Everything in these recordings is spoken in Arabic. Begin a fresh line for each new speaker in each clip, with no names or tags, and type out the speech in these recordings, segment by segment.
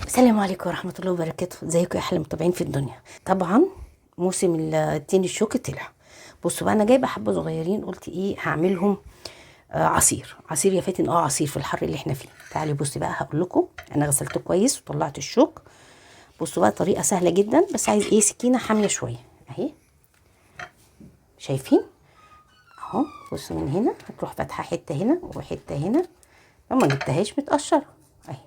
السلام عليكم ورحمة الله وبركاته. ازيكم يا احلى متابعين في الدنيا؟ طبعا موسم التين الشوكي طلع. بصوا بقى، انا جايبه حبه صغيرين، قلت ايه هعملهم عصير يا فاتن. عصير في الحر اللي احنا فيه. تعالي بصي بقى، هقول لكم انا غسلته كويس وطلعت الشوك. بصوا بقى، طريقه سهله جدا، بس عايز ايه سكينه حاميه شويه اهي. شايفين اهو؟ بصوا من هنا هتروح فاتحه حته هنا وحته هنا، لو ما جبتهاش متقشره اهي.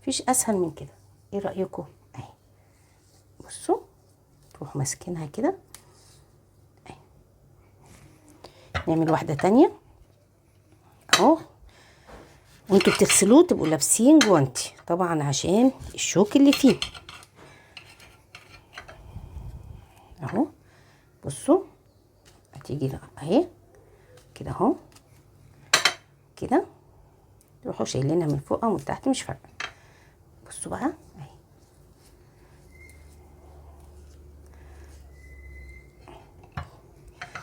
مفيش اسهل من كده. ايه رايكم؟ اهي بصوا، تروح ماسكينها كده اهي. نعمل واحده تانية اهو. وانتوا بتغسلوه تبقوا لابسين جوانتي طبعا عشان الشوك اللي فيه اهو. بصوا هتيجي اهي كده اهو كده، تروحوا شايلينها من فوق او من تحت مش فارقه. بصوا بقى اهي.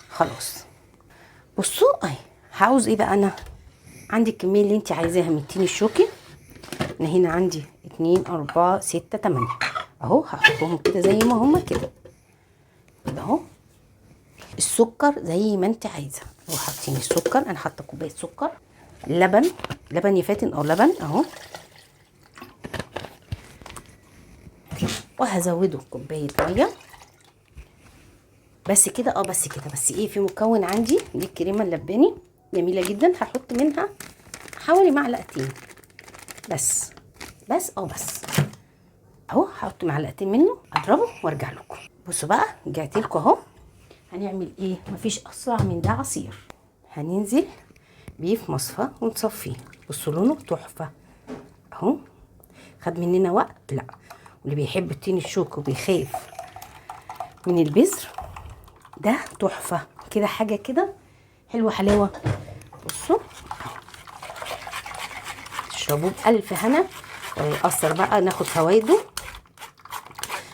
خلاص بصوا اهي. هعوز ايه بقى؟ انا عندي الكميه اللي انت عايزاها من التين الشوكي. انا هنا عندي 2 4 6 8 اهو. هحطهم كده زي ما هما كده اهو. السكر زي ما انت عايزه، لو حاطين السكر انا حاطه كوبايه سكر. لبن يا فاتن او لبن اهو. وهزوده كوبايه ميه بس كده بس كده. بس ايه، في مكون عندي دي الكريمه اللباني جميله جدا، هحط منها حوالي معلقتين بس بس اهو. هحط معلقتين منه، اضربه وارجع لكم. بصوا بقى، رجعت لكم اهو. هنعمل ايه؟ مفيش اسرع من ده عصير. هننزل بيه في مصفى ونصفيه. بصوا لونه تحفه اهو. خد مننا وقت؟ لا. واللي بيحب التين الشوك وبيخاف من البذر ده تحفه كده، حاجه كده حلوه حلاوه. بصوا تشربوه بألف هنا ويأثر بقى. ناخد فوائده.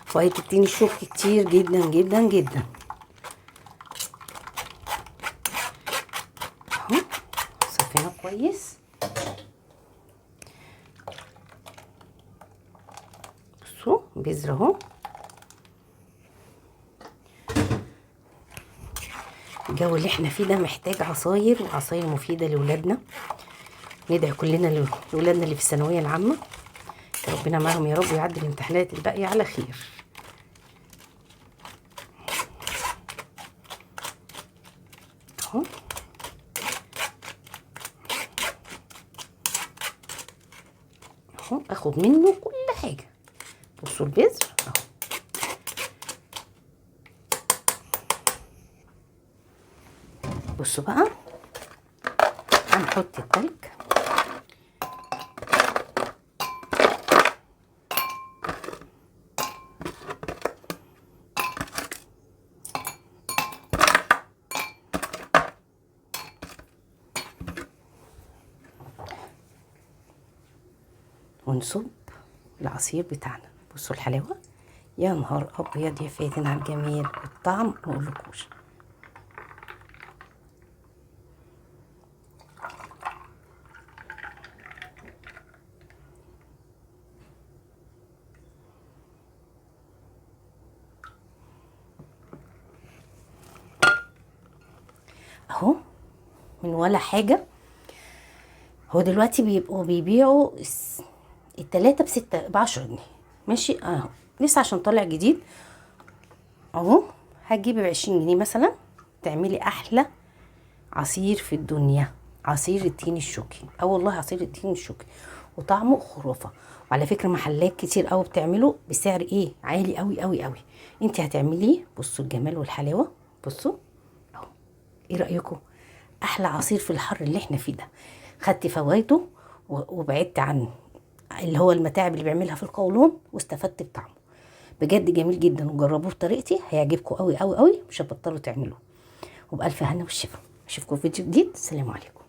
فوائد التين الشوك كتير جدا جدا جدا اهو. صفيناه كويس. بصوا بذر اهو. الجو اللي احنا فيه ده محتاج عصاير، وعصاير مفيدة لولادنا. ندعي كلنا لولادنا اللي في الثانوية العامة، ربنا معاهم يا رب ويعدي الامتحانات الباقية على خير اهو. اهو اخد منه كل حاجة. بصوا البذر اهو. بصوا بقى، هنحط التلج ونصب العصير بتاعنا. بصوا الحلاوة، يا نهار ابيض يا فاتن على الجمال. الطعم ما اقولكوش. اهو من ولا حاجة. هو دلوقتي بيبيعوا التلاتة بستة ب10 جنيه ماشي اهو. لسه عشان طالع جديد اهو. هتجيبي ب20 جنيه مثلا، تعملي احلى عصير في الدنيا. عصير التين الشوكي والله عصير التين الشوكي وطعمه خرافه. وعلى فكره محلات كتير قوي بتعمله بسعر ايه عالي قوي قوي قوي. انت هتعمليه. بصوا الجمال والحلاوه. بصوا اهو. ايه رايكم؟ احلى عصير في الحر اللي احنا فيه ده. خدت فوائده وبعدت عن اللي هو المتاعب اللي بيعملها في القولون، واستفدت بطعمه. بجد جميل جدا، وجربوه بطريقتي هيعجبكم قوي قوي قوي. مش هتبطلوا تعملوه. وبألف هنا والشفا. اشوفكم في فيديو جديد. السلام عليكم.